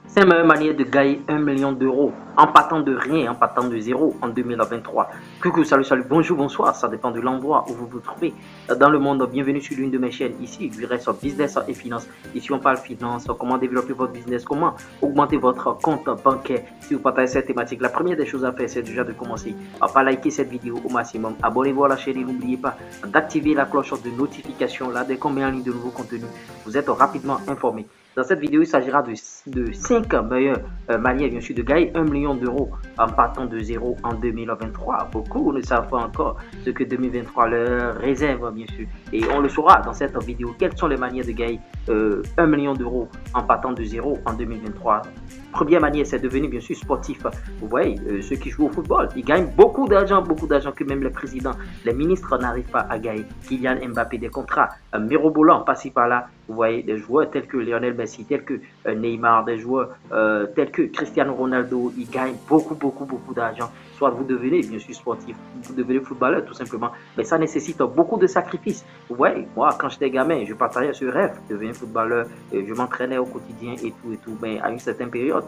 C'est la meilleure manière de gagner 1 million d'euros en partant de rien, en partant de zéro en 2023. Coucou, salut, salut, bonjour, bonsoir, ça dépend de l'endroit où vous vous trouvez dans le monde. Bienvenue sur l'une de mes chaînes. Ici, je reste sur business et finance. Ici, on parle finance, comment développer votre business, comment augmenter votre compte bancaire. Si vous partagez cette thématique, la première des choses à faire, c'est déjà de commencer par liker cette vidéo au maximum. Abonnez-vous à la chaîne et n'oubliez pas d'activer la cloche de notification. Là, dès qu'on met en ligne de nouveaux contenus, vous êtes rapidement informé. Dans cette vidéo, il s'agira de 5 meilleures manières, bien sûr, de gagner 1 million d'euros en partant de zéro en 2023. Beaucoup ne savent pas encore ce que 2023 leur réserve, bien sûr. Et on le saura dans cette vidéo. Quelles sont les manières de gagner 1 million d'euros en partant de zéro en 2023? Première manière, c'est devenir bien sûr sportif. Vous voyez, ceux qui jouent au football, ils gagnent beaucoup d'argent que même les présidents, les ministres n'arrivent pas à gagner. Kylian Mbappé, des contrats mirobolants par-ci par-là. Vous voyez, des joueurs tels que Lionel Messi, tels que Neymar, des joueurs tels que Cristiano Ronaldo, ils gagnent beaucoup d'argent. Soit vous devenez bien sûr sportif, vous devenez footballeur tout simplement, mais ça nécessite beaucoup de sacrifices. Vous voyez, moi quand j'étais gamin, je partageais ce rêve de devenir footballeur, je m'entraînais au quotidien et tout, mais à une certaine période,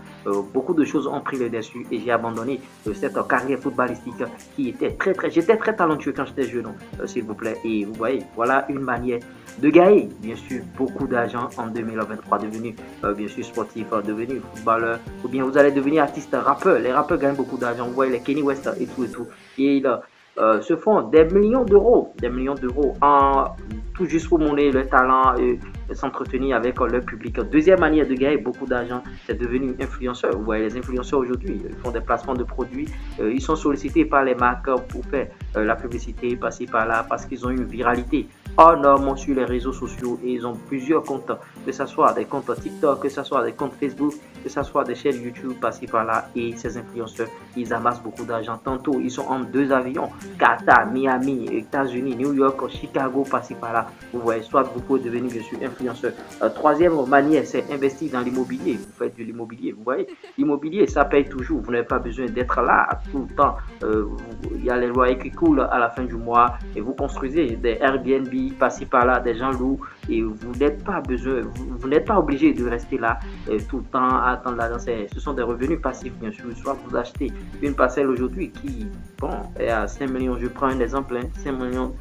beaucoup de choses ont pris le dessus et j'ai abandonné cette carrière footballistique qui était j'étais très talentueux quand j'étais jeune, s'il vous plaît. Et vous voyez, voilà une manière de gagner bien sûr beaucoup d'argent en 2023, devenir bien sûr sportif, devenir footballeur, ou bien vous allez devenir artiste, rappeur. Les rappeurs gagnent beaucoup d'argent, vous voyez les Kanye West et tout, et ils se font des millions d'euros en tout juste pour monnaie le talent et s'entretenir avec leur public. Deuxième manière de gagner beaucoup d'argent, c'est devenir influenceur. Vous voyez, les influenceurs aujourd'hui, ils font des placements de produits, ils sont sollicités par les marques pour faire la publicité, passer par là, parce qu'ils ont une viralité énorme sur les réseaux sociaux et ils ont plusieurs comptes, que ce soit des comptes TikTok, que ce soit des comptes Facebook, que ce soit des chaînes YouTube, passer par là. Et ces influenceurs, ils amassent beaucoup d'argent. Tantôt, ils sont en 2 avions, Qatar, Miami, États-Unis, New York, Chicago, passer par là. Vous voyez, soit vous pouvez devenir bien sûr influenceur. Troisième manière, c'est investir dans l'immobilier. Vous faites de l'immobilier, vous voyez. L'immobilier, ça paye toujours. Vous n'avez pas besoin d'être là tout le temps. Il y a les loyers qui coulent à la fin du mois et vous construisez des Airbnb, passer par là, des gens louent et vous n'êtes pas obligé de rester là tout le temps à attendre l'argent. Ce sont des revenus passifs, bien sûr. Soit vous achetez une parcelle aujourd'hui qui, bon, est à 5 millions, je prends un exemple, 5 millions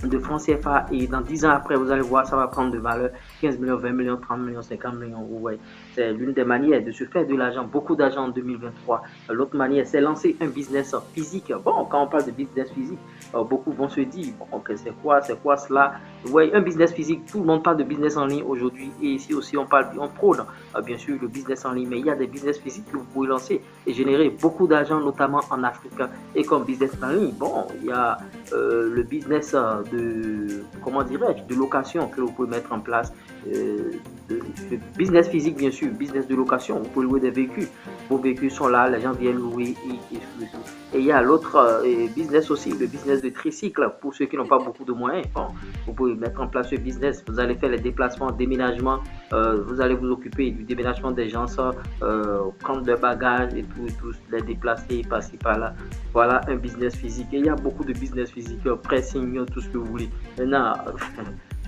de francs CFA et dans 10 ans après, vous allez voir, ça va prendre de valeur 15 millions, 20 millions, 30 millions, 50 millions. Ouais. C'est l'une des manières de se faire de l'argent, beaucoup d'argent en 2023. L'autre manière, c'est lancer un business physique. Bon, quand on parle de business physique, beaucoup vont se dire, bon, c'est quoi cela? Ouais, un business physique, tout le monde parle de business en ligne aujourd'hui et ici aussi on prône bien sûr le business en ligne, mais il y a des business physiques que vous pouvez lancer et générer beaucoup d'argent, notamment en Afrique. Et comme business en ligne, bon, il y a le business de location que vous pouvez mettre en place, business physique bien sûr, business de location, vous pouvez louer des véhicules, vos véhicules sont là, les gens viennent louer et il y a l'autre business aussi, le business de tricycle pour ceux qui n'ont pas beaucoup de moyens. Bon, vous pouvez mettre en place ce business, vous allez faire les déplacements, déménagements, vous allez vous occuper du déménagement des gens, prendre des bagages et tout, les déplacer par-ci par-là. Voilà un business physique. Et il y a beaucoup de business physique, pressing, tout ce que vous voulez. Maintenant,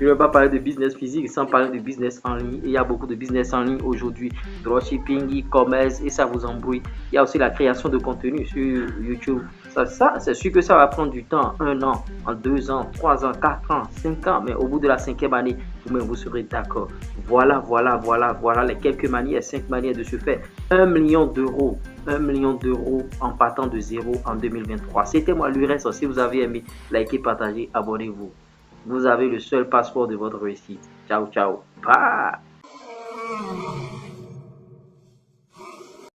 je ne vais pas parler de business physique sans parler de business en ligne. Il y a beaucoup de business en ligne aujourd'hui, dropshipping, e-commerce, et ça vous embrouille. Il y a aussi la création de contenu sur YouTube. Ça c'est sûr que ça va prendre du temps, 1 an, en 2 ans, 3 ans, 4 ans, 5 ans, mais au bout de la 5e année, vous-même vous serez d'accord. Voilà les quelques manières, 5 manières de se faire 1 million d'euros. 1 million d'euros en partant de zéro en 2023. C'était moi l'URS. Si vous avez aimé, likez, partagez, abonnez-vous. Vous avez le seul passeport de votre réussite. Ciao, ciao. Bye.